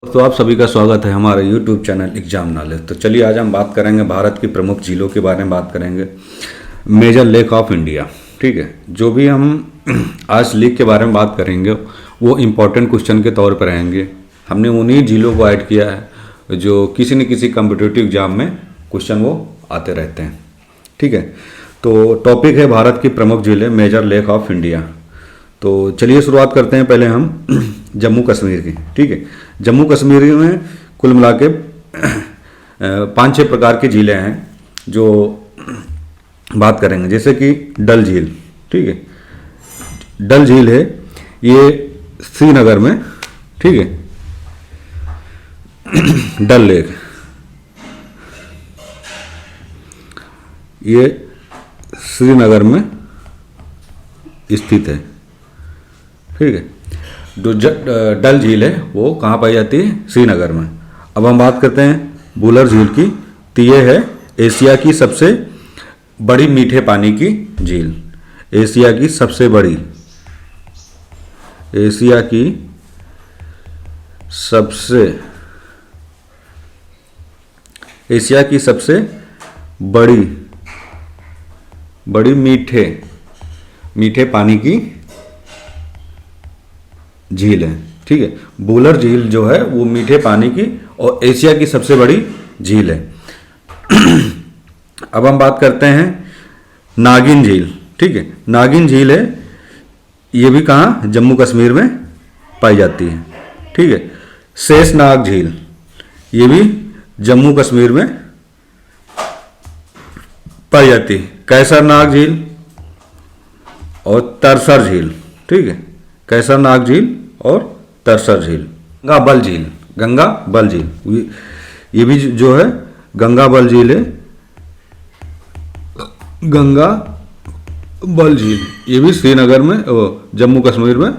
तो आप सभी का स्वागत है हमारे YouTube चैनल एग्जाम नॉलेज। तो चलिए आज हम बात करेंगे भारत की प्रमुख झीलों के बारे में बात करेंगे। मेजर लेक ऑफ इंडिया, ठीक है। जो भी हम आज लेक के बारे में बात करेंगे वो इम्पोर्टेंट क्वेश्चन के तौर पर रहेंगे। हमने उन्हीं झीलों को ऐड किया है जो किसी न किसी कम्पिटिटिव एग्जाम में क्वेश्चन वो आते रहते हैं, ठीक है। तो टॉपिक है भारत की प्रमुख झीलें, मेजर लेक ऑफ इंडिया। तो चलिए शुरुआत करते हैं पहले हम जम्मू कश्मीर की, ठीक है। जम्मू कश्मीर में कुल मिला के 5-6 प्रकार की झीलें हैं जो बात करेंगे, जैसे कि डल झील, ठीक है। डल झील है ये श्रीनगर में, ठीक है। डल लेक ये श्रीनगर में स्थित है, ठीक है। जो डल झील है वो कहाँ पाई जाती है? श्रीनगर में। अब हम बात करते हैं वुलर झील की। तो ये है एशिया की सबसे बड़ी मीठे पानी की झील। एशिया की सबसे बड़ी, एशिया की सबसे, एशिया की सबसे बड़ी मीठे पानी की झील है, ठीक है। वुलर झील जो है वो मीठे पानी की और एशिया की सबसे बड़ी झील है। अब हम बात करते हैं नागिन झील, ठीक है। नागिन झील है ये भी कहाँ? जम्मू कश्मीर में पाई जाती है, ठीक है। शेषनाग झील ये भी जम्मू कश्मीर में पाई जाती है। कैसरनाग झील और तरसर झील, ठीक है। कैसरनाग झील और तरसर झील। गंगा बल झील ये भी जो है गंगा बल झील है। गंगा बल झील ये भी श्रीनगर में, जम्मू कश्मीर में,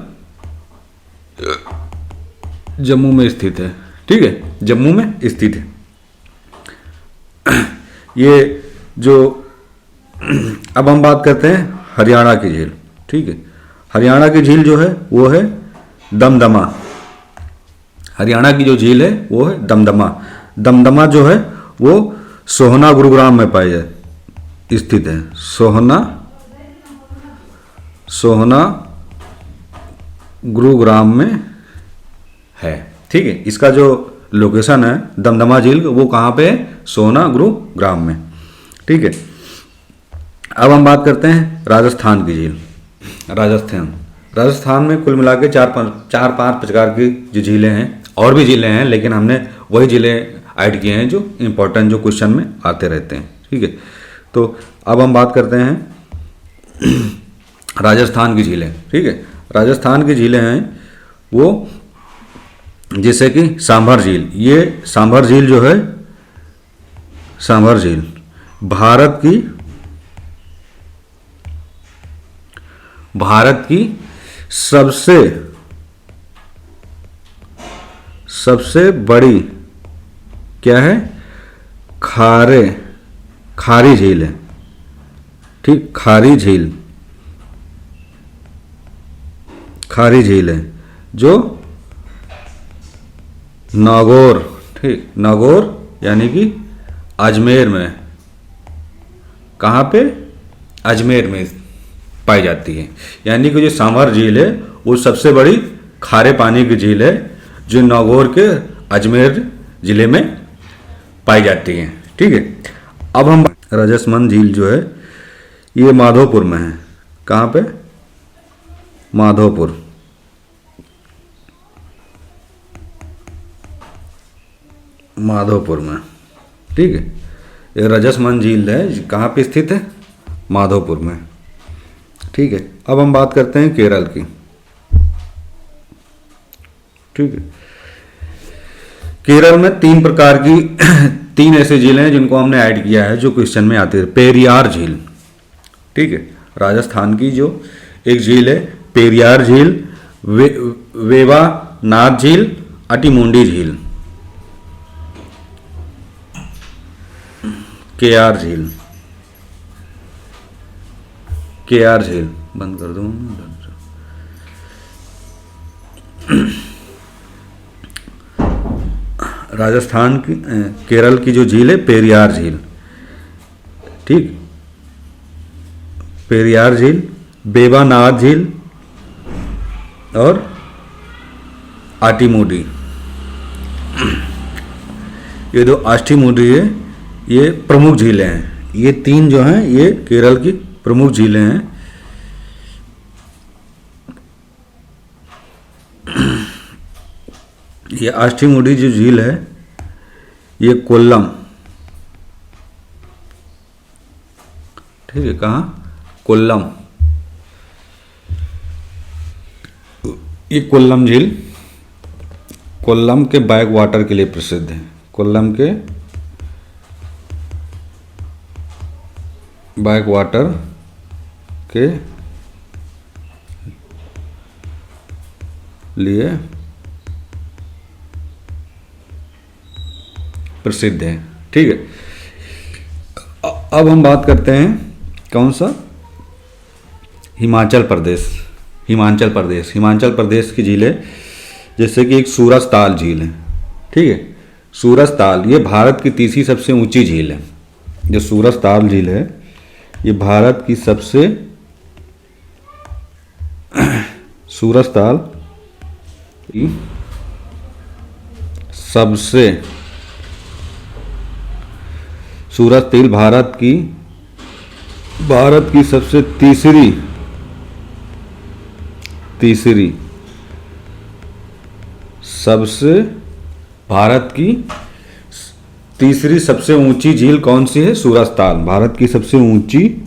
जम्मू में स्थित है, ठीक है। जम्मू में स्थित है ये जो। अब हम बात करते हैं हरियाणा की झील, ठीक है। हरियाणा की झील जो है वो है दमदमा। हरियाणा की जो झील है वो है दमदमा। दमदमा जो है वो सोहना गुरुग्राम में पाई जाए स्थित है। सोहना गुरुग्राम में है, ठीक है। इसका जो लोकेशन है दमदमा झील वो कहाँ पे है? सोहना गुरुग्राम में, ठीक है। अब हम बात करते हैं राजस्थान की झील। राजस्थान में कुल मिला के 4-5 प्रकार की जो झीलें हैं, और भी झीलें हैं, लेकिन हमने वही झीलें ऐड किए हैं जो इम्पोर्टेंट जो क्वेश्चन में आते रहते हैं, ठीक है। तो अब हम बात करते हैं राजस्थान की झीलें, ठीक है। राजस्थान की झीलें हैं वो जैसे कि सांभर झील। ये सांभर झील जो है, सांभर झील भारत की सबसे बड़ी क्या है? खारी झील है, ठीक। खारी झील है जो नागौर, ठीक। नागौर यानी कि अजमेर में, कहाँ पे? अजमेर में पाई जाती है। यानी कि जो सांभर झील है वो सबसे बड़ी खारे पानी की झील है जो नागौर के अजमेर जिले में पाई जाती है, ठीक है। अब हम राजसमंद झील जो है ये माधोपुर में है। कहाँ पे? माधोपुर में, ठीक है। ये राजसमंद झील है कहाँ पे स्थित है? माधोपुर में, ठीक है। अब हम बात करते हैं केरल की, ठीक है। केरल में 3 प्रकार की 3 ऐसे झीलें हैं जिनको हमने ऐड किया है जो क्वेश्चन में आती है। पेरियार झील, ठीक है। राजस्थान की जो एक झील है पेरियार झील, वेवानाड झील, अटीमुंडी झील, केआर झील बंद कर दूँ। राजस्थान की केरल की जो झील है पेरियार झील, ठीक, पेरियार झील, वेम्बनाड झील और आटीमूडी। ये दो आष्टीमूडी है, ये प्रमुख झीलें हैं। ये तीन जो हैं ये केरल की प्रमुख झीलें हैं। ये आष्टीमूडी जो झील है ये कोल्लम, ठीक है, कहाँ, कोल्लम, ये कोल्लम झील कोल्लम के बैक वाटर के लिए प्रसिद्ध है। कोल्लम के बैक वाटर के लिए प्रसिद्ध है, ठीक है। अब हम बात करते हैं कौन सा, हिमाचल प्रदेश। हिमाचल प्रदेश की झीलें, जैसे कि एक सूरजताल झील है, ठीक है। सूरजताल ये भारत की तीसरी सबसे ऊंची झील है। जो सूरजताल झील है ये भारत की सूरजताल की सबसे सूरजताल भारत की सबसे तीसरी भारत की तीसरी सबसे ऊंची झील कौन सी है, सूरजताल। भारत की सबसे ऊंची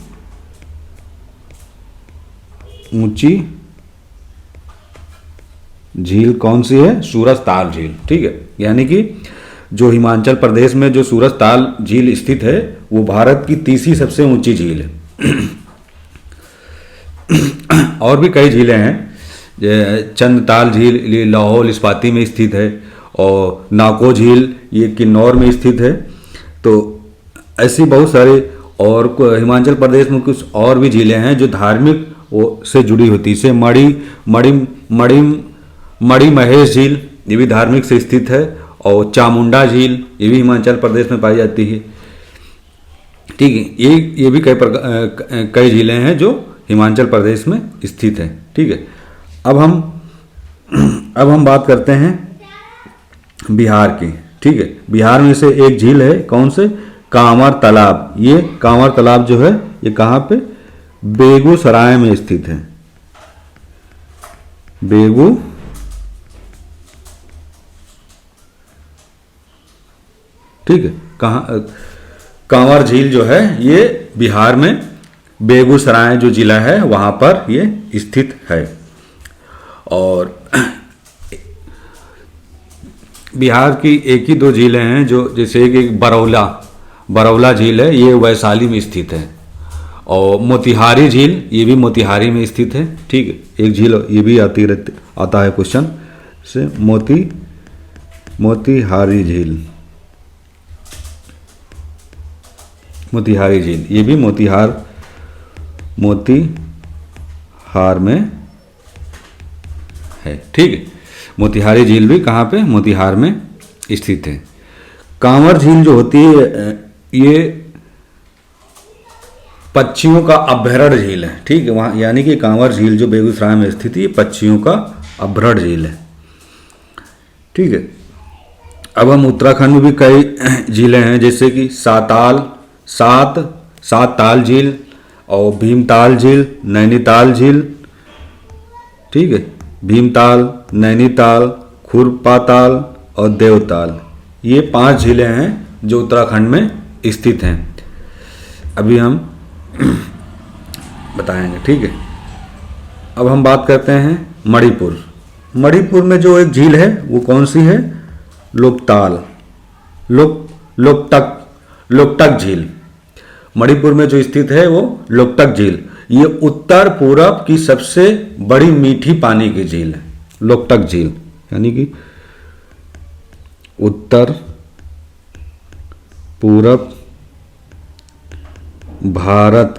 झील कौन सी है, सूरजताल झील, ठीक है। यानी कि जो हिमाचल प्रदेश में जो सूरजताल झील स्थित है वो भारत की तीसरी सबसे ऊंची झील है। और भी कई झीलें हैं, चंद्रताल झील ये लाहौल स्पीति में स्थित है, और नाको झील ये किन्नौर में स्थित है। तो ऐसी बहुत सारे, और हिमाचल प्रदेश में कुछ और भी झीलें हैं जो धार्मिक से जुड़ी होती है। जैसे मणि महेश झील ये भी धार्मिक से स्थित है, और चामुंडा झील ये भी हिमाचल प्रदेश में पाई जाती है, ठीक है। ये भी कई झीलें हैं जो हिमाचल प्रदेश में स्थित है, ठीक है। अब हम बात करते हैं बिहार की, ठीक है। बिहार में से एक झील है, कौन से, कांवर तालाब। ये कांवर तालाब जो है ये कहाँ पे, बेगूसराय में स्थित है। ठीक है, कहाँ, कांवर झील जो है ये बिहार में बेगूसराय जो जिला है वहाँ पर ये स्थित है। और बिहार की एक ही दो झीलें हैं जो, जैसे एक बरौला झील है, ये वैशाली में स्थित है, और मोतिहारी झील ये भी मोतिहारी में स्थित है, ठीक है। एक झील ये भी आता है क्वेश्चन से, मोतिहारी झील ये भी मोतिहार में है, ठीक है। मोतिहारी झील भी कहाँ पे, मोतिहार में स्थित है। कांवर झील जो होती है ये पक्षियों का अभ्यारण्य झील है, ठीक है। वहाँ यानी कि कांवर झील जो बेगूसराय में स्थित है ये पक्षियों का अभ्यारण्य झील है, ठीक है। अब हम उत्तराखंड में भी कई झीलें हैं, जैसे कि सात ताल झील, और भीमताल झील, नैनीताल झील, ठीक है। भीमताल, नैनीताल, खुरपाताल और देवताल, ये 5 झीलें हैं जो उत्तराखंड में स्थित हैं। अभी हम बताएंगे, ठीक है। अब हम बात करते हैं मणिपुर में जो एक झील है वो कौन सी है, लोकटक झील। मणिपुर में जो स्थित है वो लोकटक झील, ये उत्तर पूरब की सबसे बड़ी मीठी पानी की झील है। लोकटक झील यानी कि उत्तर पूरब भारत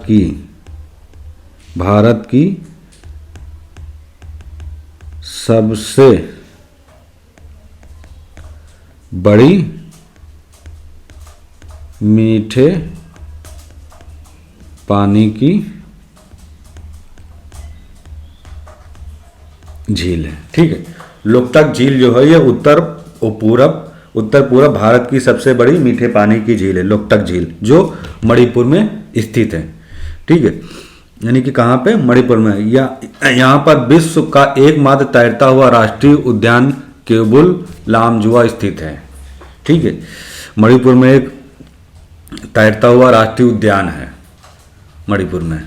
की सबसे बड़ी मीठे पानी की झील है। ठीक है, लोकतक झील जो है ये उत्तर पूरब भारत की सबसे बड़ी मीठे पानी की झील है, लोकतक झील, जो मणिपुर में स्थित है। ठीक है, यानी कि कहाँ पे, मणिपुर में। यहाँ पर विश्व का एकमात्र तैरता हुआ राष्ट्रीय उद्यान केवुल लामजुआ स्थित है। ठीक है, मणिपुर में एक तैरता हुआ राष्ट्रीय उद्यान है मणिपुर में।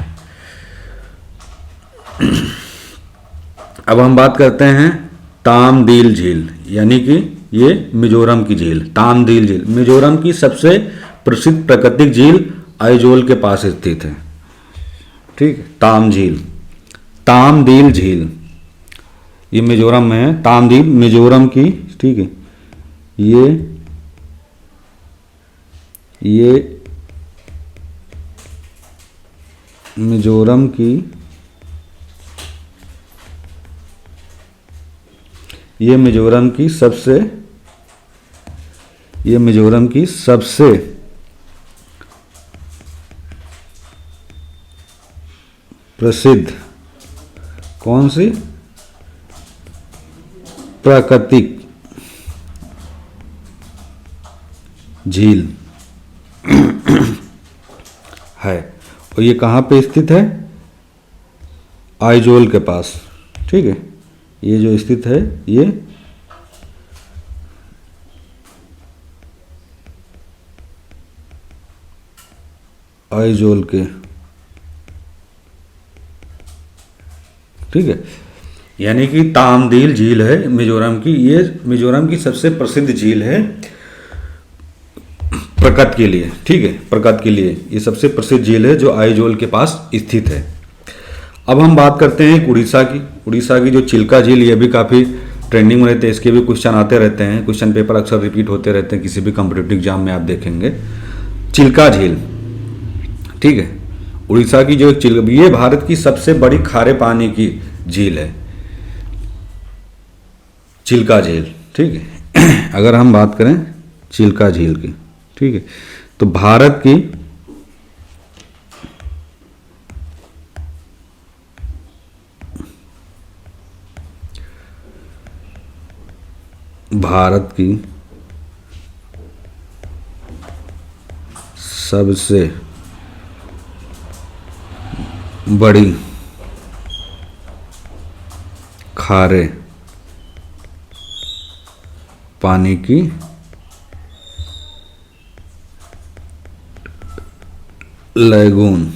अब हम बात करते हैं तामदील झील, यानी कि ये मिजोरम की झील। तामदील झील मिजोरम की सबसे प्रसिद्ध प्राकृतिक झील आइजोल के पास स्थित है। ठीक है, तामदील झील ये मिजोरम में है। तामदील मिजोरम की, ठीक है, ये मिजोरम की, ये मिजोरम की सबसे प्रसिद्ध कौन सी प्राकृतिक झील है, और ये कहाँ पे स्थित है, आइजोल के पास। ठीक है, ये जो स्थित है ये आइजोल के, ठीक है, यानी कि तामदील झील है मिजोरम की। ये मिजोरम की सबसे प्रसिद्ध झील है प्रकृति के लिए। ठीक है, प्रकृति के लिए ये सबसे प्रसिद्ध झील है जो आइजोल के पास स्थित है। अब हम बात करते हैं उड़ीसा की। उड़ीसा की जो चिल्का झील, ये भी काफ़ी ट्रेंडिंग में रहते हैं, इसके भी क्वेश्चन आते रहते हैं, क्वेश्चन पेपर अक्सर रिपीट होते रहते हैं, किसी भी कॉम्पिटिटिव एग्जाम में आप देखेंगे। चिल्का झील, ठीक है, उड़ीसा की जो चिल्का, ये भारत की सबसे बड़ी खारे पानी की झील है, चिल्का झील। ठीक है, अगर हम बात करें चिल्का झील की, ठीक है, तो भारत की सबसे बड़ी खारे पानी की लैगून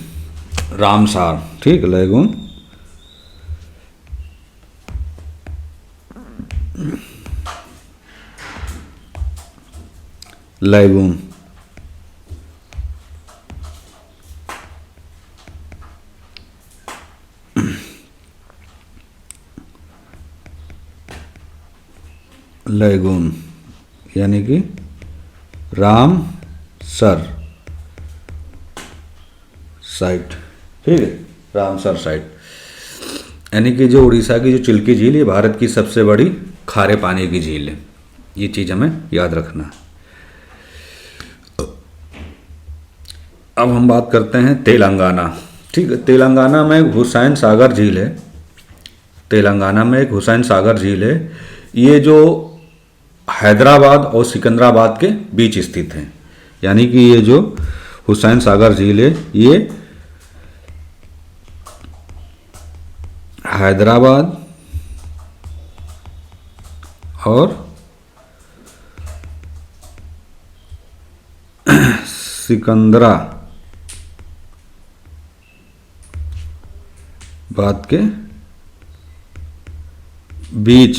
रामसार, ठीक, लैगून लैगून लैगून यानी कि रामसर साइट, ठीक है, रामसर साइट, यानी कि जो उड़ीसा की जो चिल्की झील, ये भारत की सबसे बड़ी खारे पानी की झील है। ये चीज़ हमें याद रखना है। अब हम बात करते हैं तेलंगाना। ठीक है, तेलंगाना में एक हुसैन सागर झील है। तेलंगाना में एक हुसैन सागर झील है। ये जो हैदराबाद और सिकंदराबाद के बीच स्थित है, यानी कि ये जो हुसैन सागर झील है ये हैदराबाद और सिकंदराबाद के बीच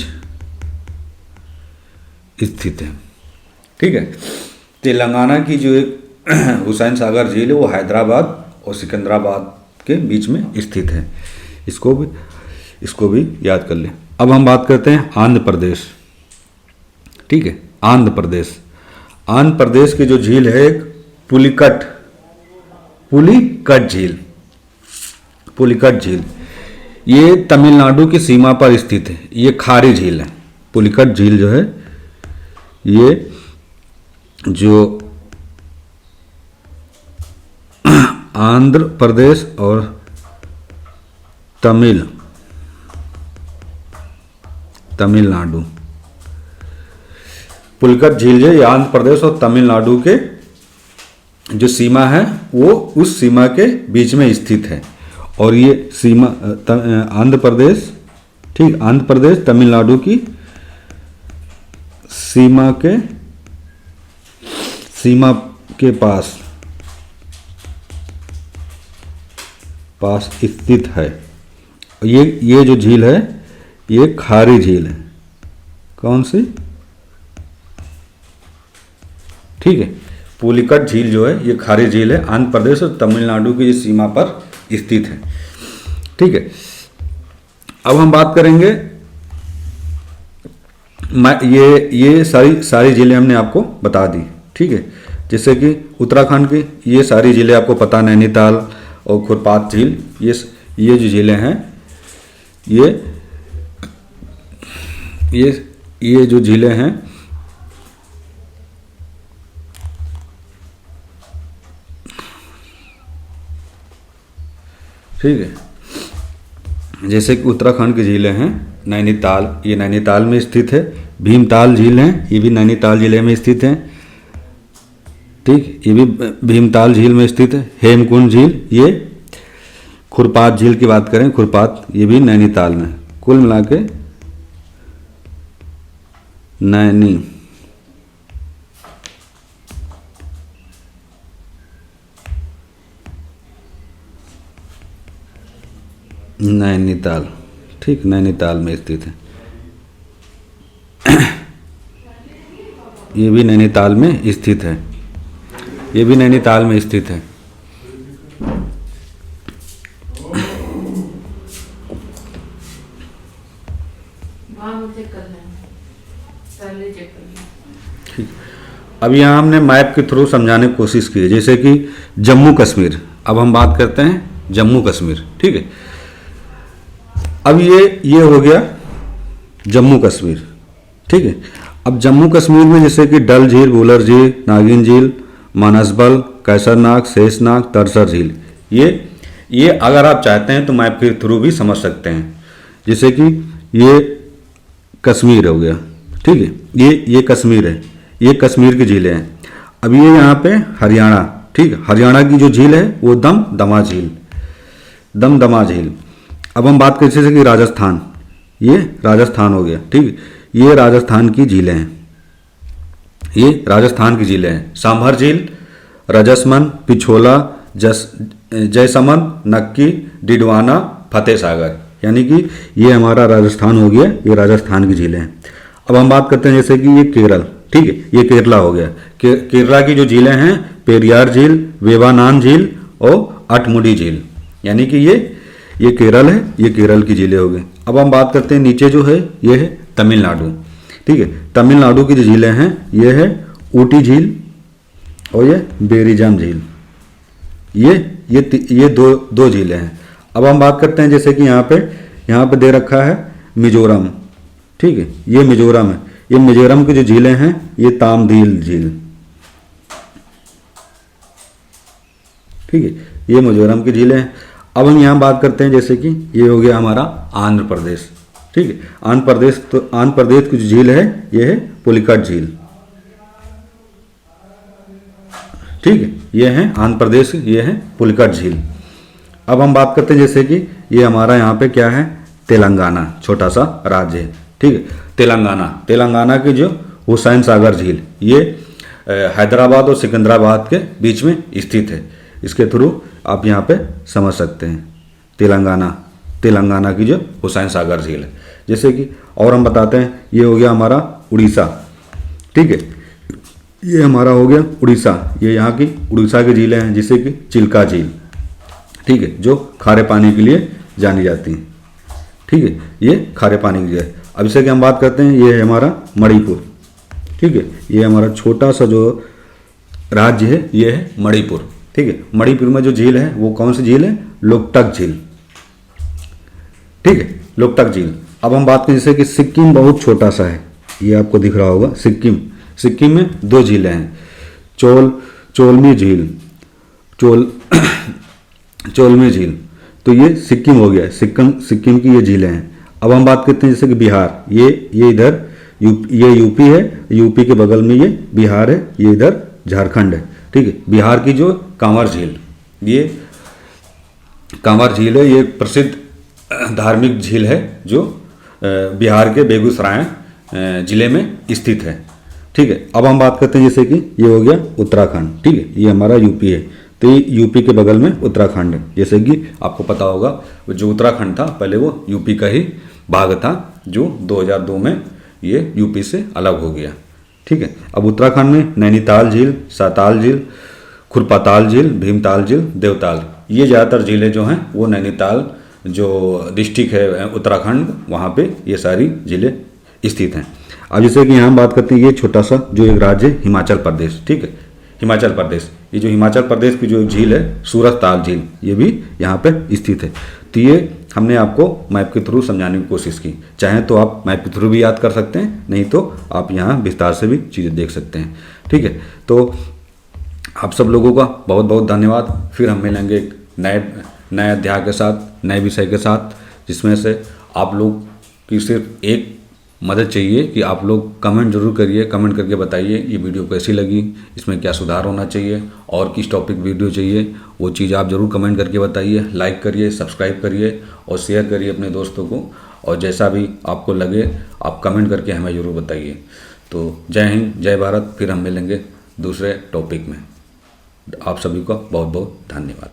स्थित है। ठीक है, तेलंगाना की जो एक हुसैन सागर झील है वो हैदराबाद और सिकंदराबाद के बीच में स्थित है। इसको भी याद कर लें। अब हम बात करते हैं आंध्र प्रदेश। ठीक है, आंध्र प्रदेश की जो झील है एक पुलिकट झील, ये तमिलनाडु की सीमा पर स्थित है। ये खारी झील है। पुलिकट झील जो है ये जो आंध्र प्रदेश और तमिलनाडु, पुलिकट झील जो ये आंध्र प्रदेश और तमिलनाडु के जो सीमा है वो उस सीमा के बीच में स्थित है। और ये सीमा आंध्र प्रदेश, ठीक, आंध्र प्रदेश तमिलनाडु की सीमा के पास स्थित है। ये जो झील है ये खारी झील है। कौन सी? ठीक है, पुलिकट झील जो है ये खारी झील है, आंध्र प्रदेश और तमिलनाडु की सीमा पर स्थित है। ठीक है, अब हम बात करेंगे, ये सारी झीलें हमने आपको बता दी। ठीक है, जैसे कि उत्तराखंड की ये सारी झीलें आपको पता, नैनीताल और खुरपात झील, ये जो झीलें हैं ये जो झीलें हैं ठीक है, जैसे कि उत्तराखंड की झीलें हैं नैनीताल, ये नैनीताल में स्थित है। भीमताल झील है, ये भी नैनीताल जिले में स्थित है। ठीक, ये भी भीमताल झील में स्थित है। हेमकुंड झील, ये खुरपात झील की बात करें, खुरपात ये भी नैनीताल में। कुल मिला के नैनीताल, ठीक, नैनीताल में स्थित है। ये भी नैनीताल में स्थित है, ये भी नैनीताल में स्थित है। ठीक, अब यहाँ हमने मैप के थ्रू समझाने की कोशिश की है, जैसे कि जम्मू कश्मीर। अब हम बात करते हैं जम्मू कश्मीर। ठीक है, अब ये हो गया जम्मू कश्मीर। ठीक है, अब जम्मू कश्मीर में जैसे कि डल झील, वुलर झील, नागिन झील, मानसबल, कैसरनाग, शेषनाग, तरसर झील, ये अगर आप चाहते हैं तो मैप के थ्रू भी समझ सकते हैं। जैसे कि ये कश्मीर हो गया। ठीक है, ये कश्मीर है, ये कश्मीर की झीलें हैं। अब ये यहाँ पे हरियाणा, ठीक है, हरियाणा की जो झील है वो दमदमा झील। अब हम बात करें जैसे कि राजस्थान, ये राजस्थान हो गया। ठीक, ये राजस्थान की झीलें हैं, ये राजस्थान की झीलें हैं। सांभर झील, रजसमंद, पिछोला, जयसमंद, नक्की, डिडवाना, फतेह सागर, यानी कि ये हमारा राजस्थान हो गया, ये राजस्थान की झीलें हैं। अब हम बात करते हैं जैसे कि ये केरल, ठीक है, ये केरला हो गया। केरला की जो झीलें हैं पेरियार झील, वेवानान झील और अठमुडी झील, यानी कि ये केरल है, ये केरल की झीलें हो गई। अब हम बात करते हैं नीचे जो है ये है तमिलनाडु। ठीक है, तमिलनाडु की जो झीलें हैं ये है ऊटी झील और ये बेरीजाम झील, ये दो झीलें हैं। अब हम बात करते हैं जैसे कि यहाँ पे दे रखा है मिजोरम। ठीक है, ये मिजोरम है, ये मिजोरम की जो झीलें हैं ये तामदील झील। ठीक है, ये मिजोरम की झीलें हैं। अब हम यहाँ बात करते हैं जैसे कि ये हो गया हमारा आंध्र प्रदेश। ठीक है, आंध्र प्रदेश की जो झील है ये है पुलिकट झील। ठीक है, ये है आंध्र प्रदेश, ये है पुलिकट झील। अब हम बात करते हैं जैसे कि ये हमारा यहाँ पे क्या है, तेलंगाना, छोटा सा राज्य है। ठीक है, तेलंगाना की जो हुसैन सागर झील, ये हैदराबाद और सिकंदराबाद के बीच में स्थित है। इसके थ्रू आप यहाँ पे समझ सकते हैं तेलंगाना की जो हुसैन सागर झील है। जैसे कि और हम बताते हैं, ये हो गया हमारा उड़ीसा। ठीक है, ये हमारा हो गया उड़ीसा, ये यहाँ की उड़ीसा की झीलें हैं, जैसे कि चिल्का झील। ठीक है, जो खारे पानी के लिए जानी जाती हैं। ठीक है, ये खारे पानी की है। अब जैसे कि हम बात करते हैं, ये है हमारा मणिपुर। ठीक है, ये हमारा छोटा सा जो राज्य है ये है मणिपुर। ठीक है, मणिपुर में जो झील है वो कौन सी झील है, लोकटक झील। ठीक है, लोकटक झील। अब हम बात करें जैसे कि सिक्किम बहुत छोटा सा है, ये आपको दिख रहा होगा सिक्किम, सिक्किम में 2 झीलें हैं, चोलमी झील, चोलमी झील। तो ये सिक्किम हो गया, सिक्किम की ये झीलें हैं। अब हम बात करते हैं जैसे कि बिहार, ये इधर ये यूपी है, यूपी के बगल में ये बिहार है, ये इधर झारखंड है, ठीक है। बिहार की जो कांवर झील, ये कांवर झील है, ये प्रसिद्ध धार्मिक झील है जो बिहार के बेगूसराय जिले में स्थित है, ठीक है। अब हम बात करते हैं जैसे कि ये हो गया उत्तराखंड, ठीक है, ये हमारा यूपी है, तो ये यूपी के बगल में उत्तराखंड है। जैसे कि आपको पता होगा जो उत्तराखंड था पहले वो यूपी का ही भाग था, जो 2002 में ये यूपी से अलग हो गया, ठीक है। अब उत्तराखंड में नैनीताल झील, साताल झील, खुरपाताल झील, भीमताल झील, देवताल, ये ज़्यादातर झीलें जो हैं वो नैनीताल जो डिस्ट्रिक्ट है उत्तराखंड, वहाँ पे ये सारी झीलें स्थित हैं। अब जैसे कि यहाँ बात करते हैं, ये छोटा सा जो एक राज्य है हिमाचल प्रदेश, ठीक है, हिमाचल प्रदेश, ये जो हिमाचल प्रदेश की जो झील है सूरजताल झील, ये भी यहाँ पे स्थित है। तो ये हमने आपको मैप के थ्रू समझाने की कोशिश की, चाहे तो आप मैप के थ्रू भी याद कर सकते हैं, नहीं तो आप यहाँ विस्तार से भी चीज़ें देख सकते हैं, ठीक है। तो आप सब लोगों का बहुत बहुत धन्यवाद। फिर हम मिलेंगे एक नए अध्याय के साथ, नए विषय के साथ, जिसमें से आप लोग की सिर्फ एक मदद चाहिए कि आप लोग कमेंट जरूर करिए, कमेंट करके बताइए ये वीडियो कैसी लगी, इसमें क्या सुधार होना चाहिए, और किस टॉपिक वीडियो चाहिए, वो चीज़ आप ज़रूर कमेंट करके बताइए। लाइक करिए, सब्सक्राइब करिए और शेयर करिए अपने दोस्तों को, और जैसा भी आपको लगे आप कमेंट करके हमें ज़रूर बताइए। तो जय हिंद, जय भारत। फिर हम मिलेंगे दूसरे टॉपिक में। आप सभी का बहुत बहुत धन्यवाद।